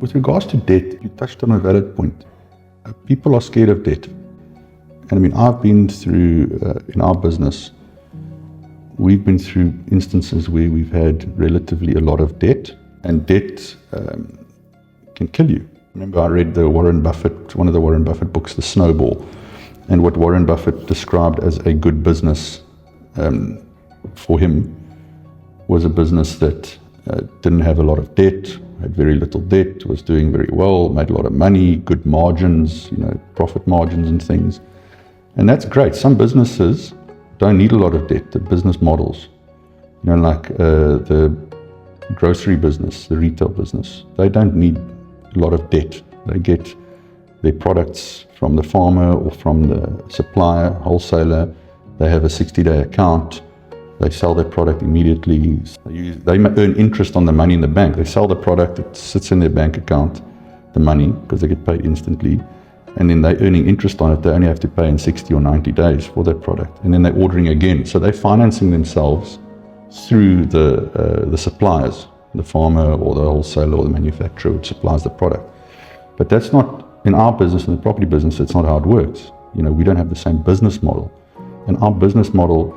With regards to debt, you touched on a valid point. People are scared of debt. And I mean, I've been through, in our business, we've been through instances where we've had relatively a lot of debt, and debt can kill you. Remember, I read one of the Warren Buffett books, The Snowball, and what Warren Buffett described as a good business for him was a business that didn't have a lot of debt, had very little debt, was doing very well, made a lot of money, good margins, profit margins and things. And that's great. Some businesses don't need a lot of debt, the business models, like the grocery business, the retail business, they don't need a lot of debt. They get their products from the farmer or from the supplier, wholesaler. They have a 60-day account. They sell their product immediately. They earn interest on the money in the bank. They sell the product, it sits in their bank account, the money, because they get paid instantly. And then they're earning interest on it. They only have to pay in 60 or 90 days for that product. And then they're ordering again. So they're financing themselves through the suppliers, the farmer or the wholesaler or the manufacturer which supplies the product. But that's not, in our business, in the property business, that's not how it works. We don't have the same business model. And our business model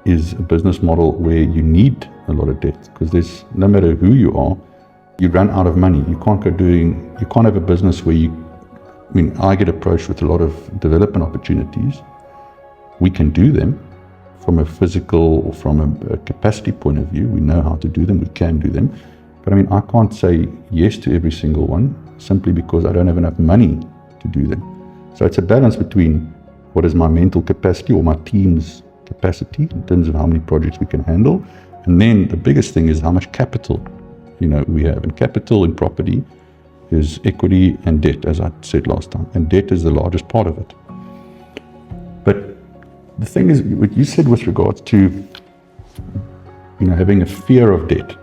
is a business model where you need a lot of debt, because no matter who you are, you run out of money. You can't have a business where I get approached with a lot of development opportunities. We can do them from a physical or from a capacity point of view. We know how to do them, we can do them. But I can't say yes to every single one simply because I don't have enough money to do them. So it's a balance between what is my mental capacity or my team's capacity in terms of how many projects we can handle. And then the biggest thing is how much capital we have. And capital in property is equity and debt, as I said last time. And debt is the largest part of it. But the thing is, what you said with regards to having a fear of debt,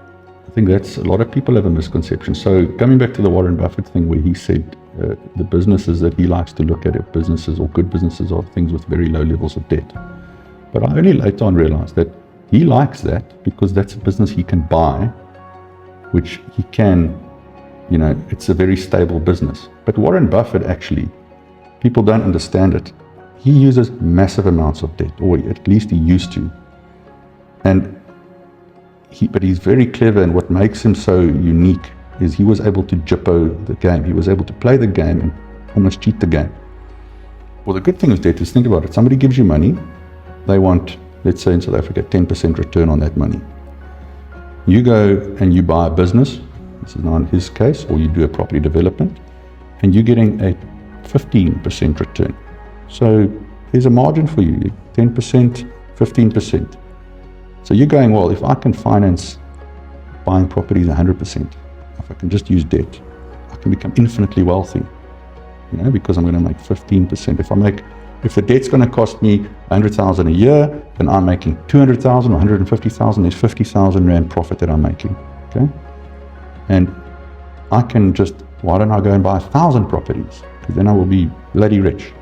I think that's a lot of people have a misconception. So coming back to the Warren Buffett thing, where he said the businesses that he likes to look at, businesses or good businesses, are things with very low levels of debt. But I only later on realized that he likes that because that's a business he can buy, which he can, it's a very stable business. But Warren Buffett, actually, people don't understand it. He uses massive amounts of debt, or at least he used to. But he's very clever, and what makes him so unique is he was able to jippo the game. He was able to play the game and almost cheat the game. Well, the good thing with debt is, think about it. Somebody gives you money. They want, let's say in South Africa, 10% return on that money. You go and you buy a business, this is now in his case, or you do a property development, and you're getting a 15% return. So there's a margin for you, 10%, 15%. So you're going, well, if I can finance buying properties 100%, if I can just use debt, I can become infinitely wealthy, because I'm going to make 15%. If the debt's going to cost me 100,000 a year, then I'm making 200,000 or 150,000. There's 50,000 Rand profit that I'm making. Okay, and I can why don't I go and buy 1,000 properties? Because then I will be bloody rich.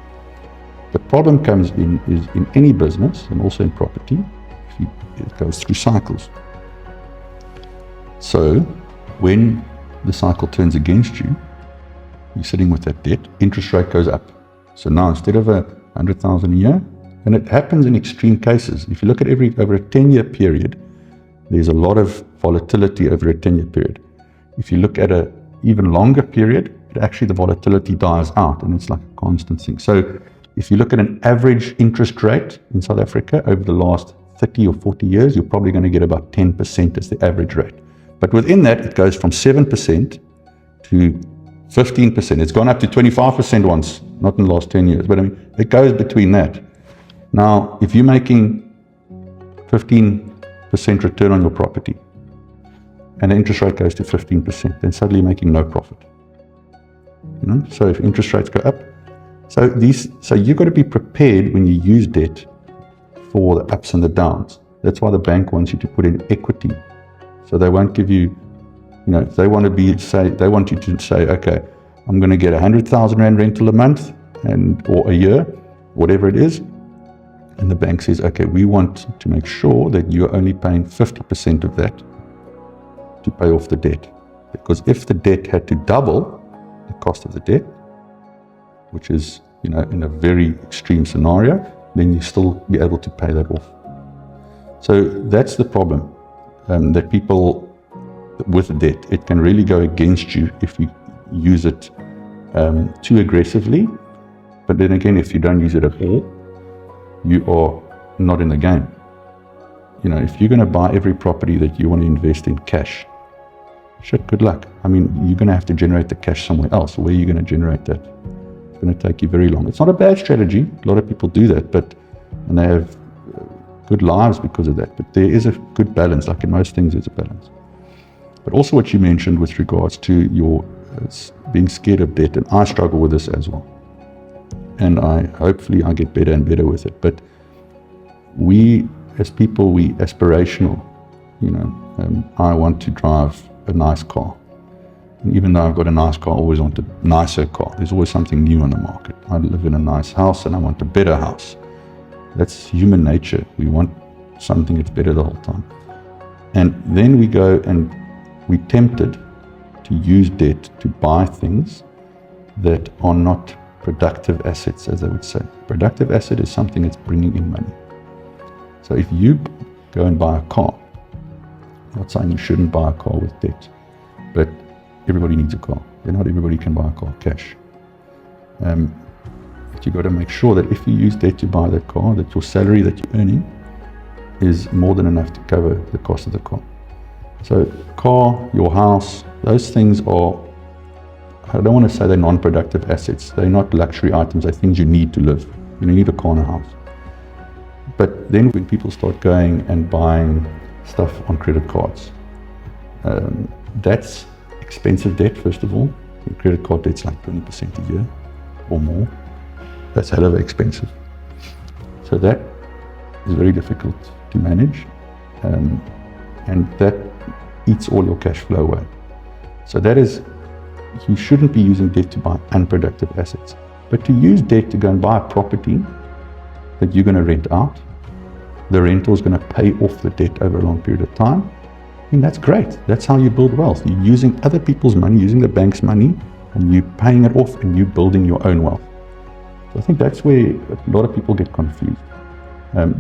The problem comes in any business, and also in property. It goes through cycles. So when the cycle turns against you, you're sitting with that debt, interest rate goes up. So now instead of 100,000 a year, and it happens in extreme cases. If you look at over a 10-year period, there's a lot of volatility over a 10-year period. If you look at an even longer period, the volatility dies out, and it's like a constant thing. So if you look at an average interest rate in South Africa over the last 30 or 40 years, you're probably going to get about 10% as the average rate. But within that, it goes from 7% to 15%. It's gone up to 25% once, not in the last 10 years, but it goes between that. Now, if you're making 15% return on your property and the interest rate goes to 15%, then suddenly you're making no profit. So if interest rates go up, so you've got to be prepared when you use debt for the ups and the downs. That's why the bank wants you to put in equity. So they won't give you, if they want you to say, okay, I'm going to get 100,000 Rand rental a month or a year, whatever it is. And the bank says, okay, we want to make sure that you're only paying 50% of that to pay off the debt. Because if the debt had to double the cost of the debt, which is, in a very extreme scenario, then you still be able to pay that off. So that's the problem, that people with debt, it can really go against you if you use it too aggressively. But then again, if you don't use it at all, you are not in the game. If you're going to buy every property that you want to invest in cash, shit, good luck. You're going to have to generate the cash somewhere else. Where are you going to generate that? It's going to take you very long. It's not a bad strategy. A lot of people do that, and they have good lives because of that. But there is a good balance. Like in most things, there's a balance. But also what you mentioned with regards to your being scared of debt, and I struggle with this as well. And hopefully I get better and better with it. But we, as people, we aspirational. I want to drive a nice car. And even though I've got a nice car, I always want a nicer car. There's always something new on the market. I live in a nice house and I want a better house. That's human nature. We want something that's better the whole time. And then we go and we're tempted to use debt to buy things that are not productive assets, as they would say. Productive asset is something that's bringing in money. So if you go and buy a car, I'm not saying you shouldn't buy a car with debt, but everybody needs a car. Not everybody can buy a car cash. But you've got to make sure that if you use debt to buy that car, that your salary that you're earning is more than enough to cover the cost of the car. So car, your house, those things are, I don't want to say they're non-productive assets. They're not luxury items. They're things you need to live. You need a car and a house. But then when people start going and buying stuff on credit cards, that's expensive debt, first of all. Credit card debt's like 20% a year or more. That's hell of expensive. So that is very difficult to manage, and that eats all your cash flow away. So that is, you shouldn't be using debt to buy unproductive assets. But to use debt to go and buy a property that you're going to rent out, the rental is going to pay off the debt over a long period of time, that's great. That's how you build wealth. You're using other people's money, using the bank's money, and you're paying it off and you're building your own wealth. So I think that's where a lot of people get confused.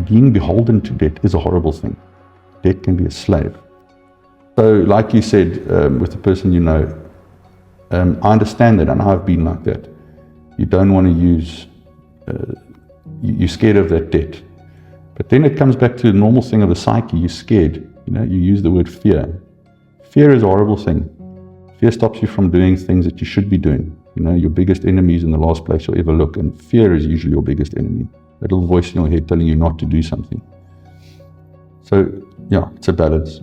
Being beholden to debt is a horrible thing. Debt can be a slave. So like you said, with the person you know, I understand that, and I've been like that. You don't want to use, you're scared of that debt. But then it comes back to the normal thing of the psyche. You're scared. You use the word fear. Fear is a horrible thing. Fear stops you from doing things that you should be doing. Your biggest enemy is in the last place you'll ever look, and fear is usually your biggest enemy. That little voice in your head telling you not to do something. So, yeah, it's a balance.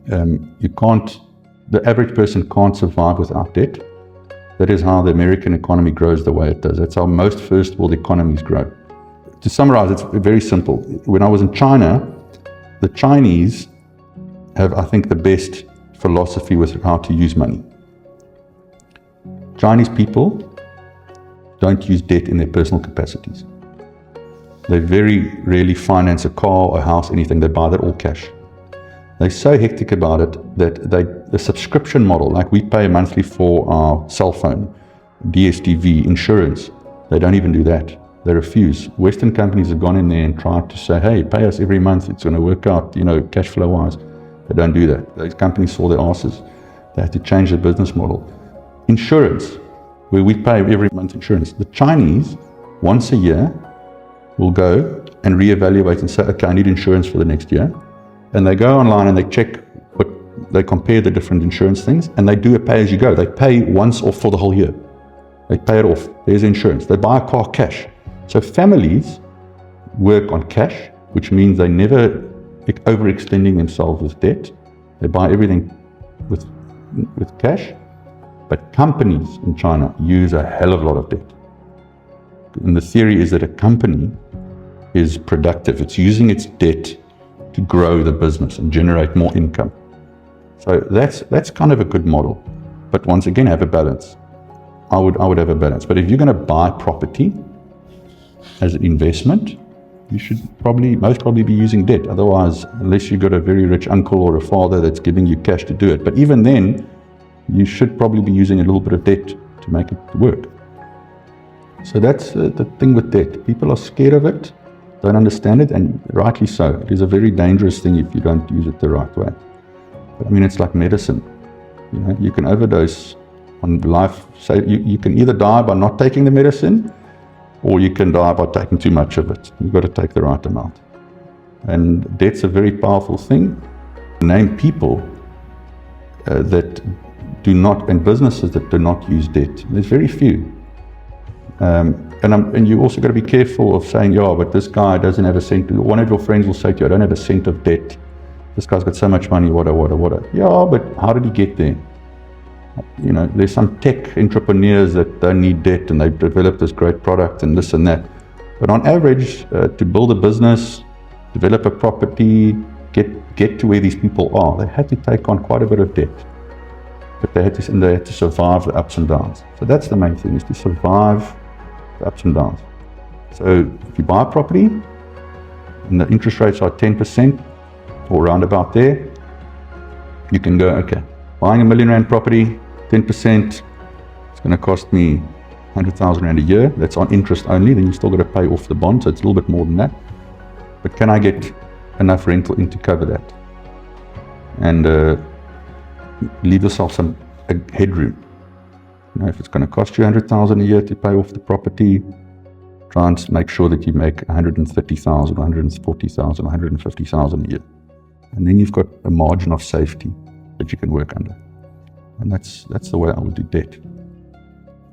The average person can't survive without debt. That is how the American economy grows the way it does. That's how most first world economies grow. To summarize, it's very simple. When I was in China, the Chinese have, I think, the best philosophy with how to use money. Chinese people don't use debt in their personal capacities. They very rarely finance a car, a house, anything. They buy that all cash. They're so hectic about it that the subscription model, like we pay monthly for our cell phone, DSTV, insurance, they don't even do that. They refuse. Western companies have gone in there and tried to say, hey, pay us every month. It's going to work out, cash flow wise. They don't do that. Those companies saw their asses. They had to change their business model. Insurance, where we pay every month insurance. The Chinese, once a year, will go and reevaluate and say, okay, I need insurance for the next year. And they go online and they check they compare the different insurance things, and they do a pay as you go. They pay once off for the whole year. They pay it off. There's insurance. They buy a car cash. So families work on cash, which means they never overextending themselves with debt. They buy everything with cash. But companies in China use a hell of a lot of debt. And the theory is that a company is productive. It's using its debt to grow the business and generate more income. So that's kind of a good model. But once again, have a balance. I would have a balance. But if you're going to buy property as an investment, you should most probably be using debt. Otherwise, unless you've got a very rich uncle or a father that's giving you cash to do it. But even then, you should probably be using a little bit of debt to make it work. So that's the thing with debt. People are scared of it, don't understand it, and rightly so. It is a very dangerous thing if you don't use it the right way. But I mean, it's like medicine. You know, you can overdose on life. So you can either die by not taking the medicine, or you can die by taking too much of it. You've got to take the right amount. And debt's a very powerful thing. Name people that do not, and businesses that do not use debt. There's very few. And you also got to be careful of saying, yeah, but this guy doesn't have a cent. One of your friends will say to you, I don't have a cent of debt. This guy's got so much money, what. Yeah, but how did he get there? You know, there's some tech entrepreneurs that don't need debt and they've developed this great product and this and that. But on average, to build a business, develop a property, get to where these people are, they had to take on quite a bit of debt. But they had to survive the ups and downs. So that's the main thing, is to survive the ups and downs. So if you buy a property and the interest rates are 10% or round about there, you can go, okay, buying R1 million property, 10%, it's going to cost me 100,000 Rand a year. That's on interest only. Then you still got to pay off the bond, so it's a little bit more than that. But can I get enough rental in to cover that? And leave yourself some headroom. You know, if it's going to cost you 100,000 a year to pay off the property, try and make sure that you make 130,000, 140,000, 150,000 a year. And then you've got a margin of safety that you can work under. And that's the way I would do debt.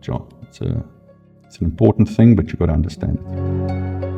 John, it's an important thing, but you've got to understand it.